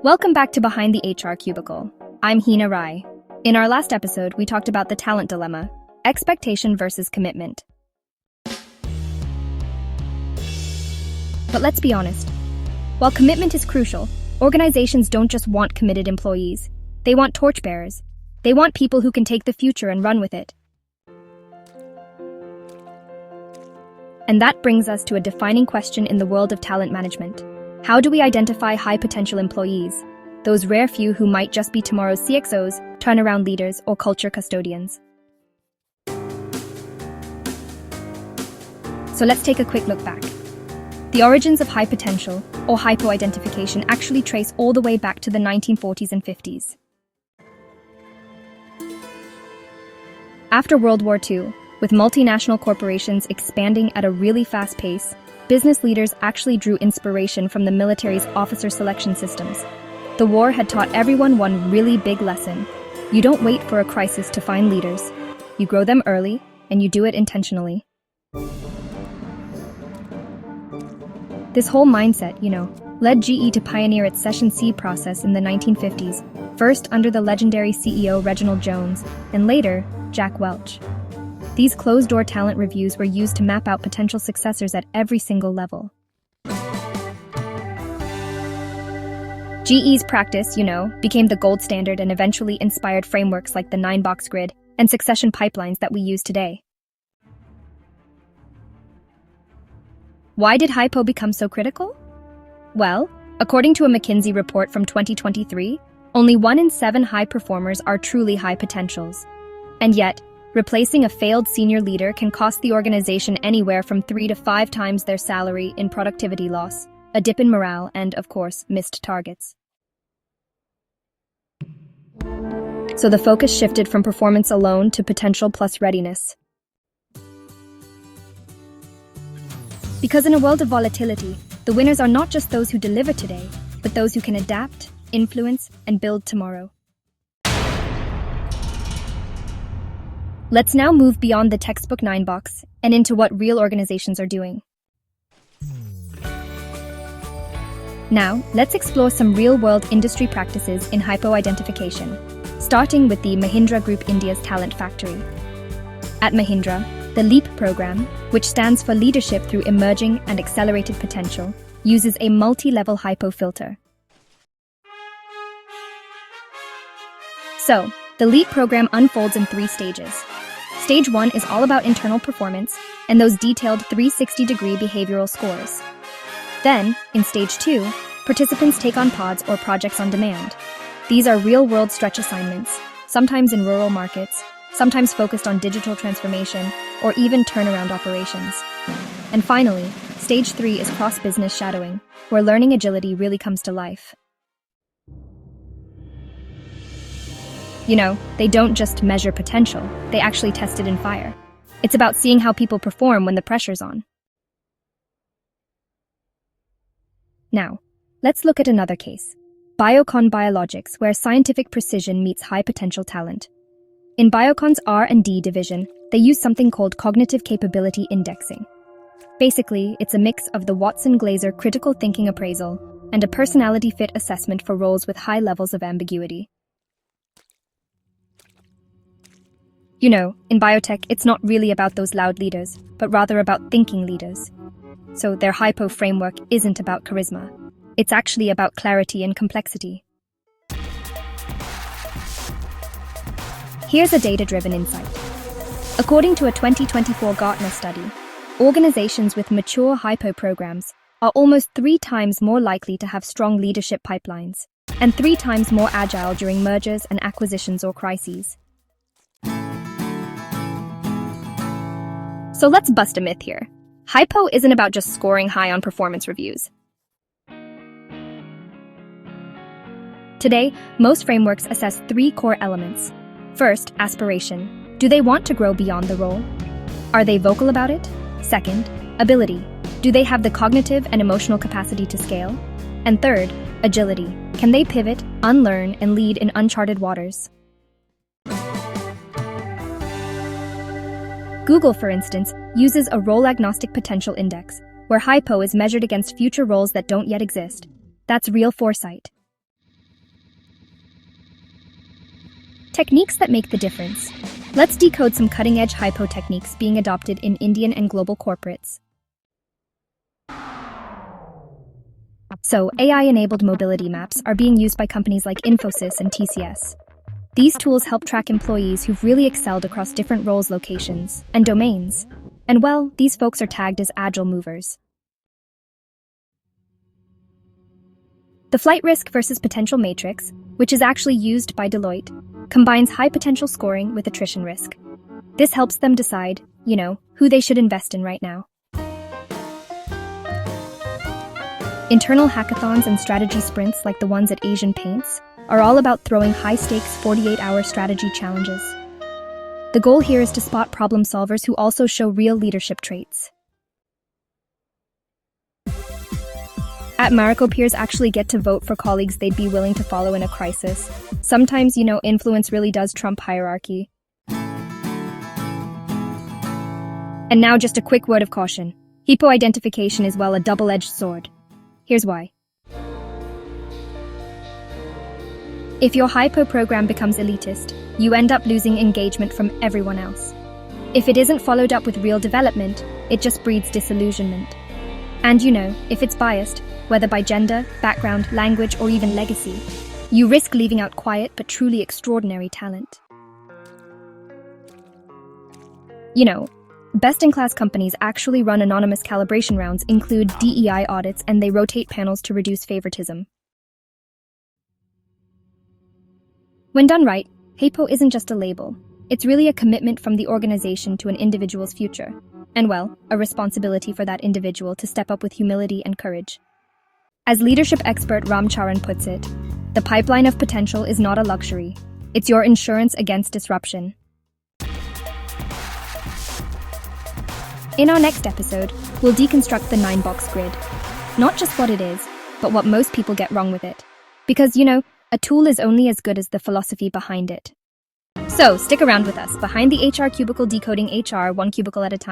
Welcome back to Behind the HR Cubicle. I'm Heena Rai. In our last episode, we talked about the talent dilemma, expectation versus commitment. But let's be honest. While commitment is crucial, organizations don't just want committed employees. They want torchbearers. They want people who can take the future and run with it. And that brings us to a defining question in the world of talent management. How do we identify high-potential employees, those rare few who might just be tomorrow's CXOs, turnaround leaders, or culture custodians? So let's take a quick look back. The origins of high potential, or HiPo identification, actually trace all the way back to the 1940s and 50s. After World War II, with multinational corporations expanding at a really fast pace, business leaders actually drew inspiration from the military's officer selection systems. The war had taught everyone one really big lesson. You don't wait for a crisis to find leaders. You grow them early, and you do it intentionally. This whole mindset, led GE to pioneer its Session C process in the 1950s, first under the legendary CEO Reginald Jones, and later, Jack Welch. These closed-door talent reviews were used to map out potential successors at every single level. GE's practice, became the gold standard and eventually inspired frameworks like the 9-box grid and succession pipelines that we use today. Why did HiPo become so critical? Well, according to a McKinsey report from 2023, only 1 in 7 high performers are truly high potentials. And yet, replacing a failed senior leader can cost the organization anywhere from 3 to 5 times their salary in productivity loss, a dip in morale, and, of course, missed targets. So the focus shifted from performance alone to potential plus readiness. Because in a world of volatility, the winners are not just those who deliver today, but those who can adapt, influence, and build tomorrow. Let's now move beyond the textbook 9-box and into what real organizations are doing. Now, let's explore some real-world industry practices in HiPo identification, starting with the Mahindra Group India's Talent Factory. At Mahindra, the LEAP program, which stands for Leadership Through Emerging and Accelerated Potential, uses a multi-level HiPo filter. So, the LEAP program unfolds in 3 stages. Stage 1 is all about internal performance and those detailed 360-degree behavioral scores. Then, in Stage 2, participants take on pods or projects on demand. These are real-world stretch assignments, sometimes in rural markets, sometimes focused on digital transformation, or even turnaround operations. And finally, Stage 3 is cross-business shadowing, where learning agility really comes to life. They don't just measure potential, they actually test it in fire. It's about seeing how people perform when the pressure's on. Now, let's look at another case. Biocon Biologics, where scientific precision meets high-potential talent. In Biocon's R&D division, they use something called cognitive capability indexing. Basically, it's a mix of the Watson-Glaser critical thinking appraisal and a personality fit assessment for roles with high levels of ambiguity. In biotech, it's not really about those loud leaders, but rather about thinking leaders. So their HiPo framework isn't about charisma. It's actually about clarity and complexity. Here's a data-driven insight. According to a 2024 Gartner study, organizations with mature HiPo programs are almost 3 times more likely to have strong leadership pipelines, and 3 times more agile during mergers and acquisitions or crises. So let's bust a myth here. HiPo isn't about just scoring high on performance reviews. Today, most frameworks assess 3 core elements. First, aspiration. Do they want to grow beyond the role? Are they vocal about it? Second, ability. Do they have the cognitive and emotional capacity to scale? And third, agility. Can they pivot, unlearn, and lead in uncharted waters? Google, for instance, uses a role-agnostic potential index, where HiPo is measured against future roles that don't yet exist. That's real foresight. Techniques that make the difference. Let's decode some cutting-edge HiPo techniques being adopted in Indian and global corporates. So, AI-enabled mobility maps are being used by companies like Infosys and TCS. These tools help track employees who've really excelled across different roles, locations, and domains. And well, these folks are tagged as agile movers. The flight risk versus potential matrix, which is actually used by Deloitte, combines high potential scoring with attrition risk. This helps them decide, who they should invest in right now. Internal hackathons and strategy sprints like the ones at Asian Paints are all about throwing high-stakes 48-hour strategy challenges. The goal here is to spot problem solvers who also show real leadership traits. At Marico, peers actually get to vote for colleagues they'd be willing to follow in a crisis. Sometimes, influence really does trump hierarchy. And now just a quick word of caution. HiPo identification is, well, a double-edged sword. Here's why. If your HiPo program becomes elitist, you end up losing engagement from everyone else. If it isn't followed up with real development, it just breeds disillusionment. And if it's biased, whether by gender, background, language, or even legacy, you risk leaving out quiet but truly extraordinary talent. Best-in-class companies actually run anonymous calibration rounds, include DEI audits, and they rotate panels to reduce favoritism. When done right, HiPo isn't just a label. It's really a commitment from the organization to an individual's future. And well, a responsibility for that individual to step up with humility and courage. As leadership expert Ram Charan puts it, the pipeline of potential is not a luxury. It's your insurance against disruption. In our next episode, we'll deconstruct the 9-box grid. Not just what it is, but what most people get wrong with it. Because, a tool is only as good as the philosophy behind it. So, stick around with us, behind the HR Cubicle, decoding HR one cubicle at a time.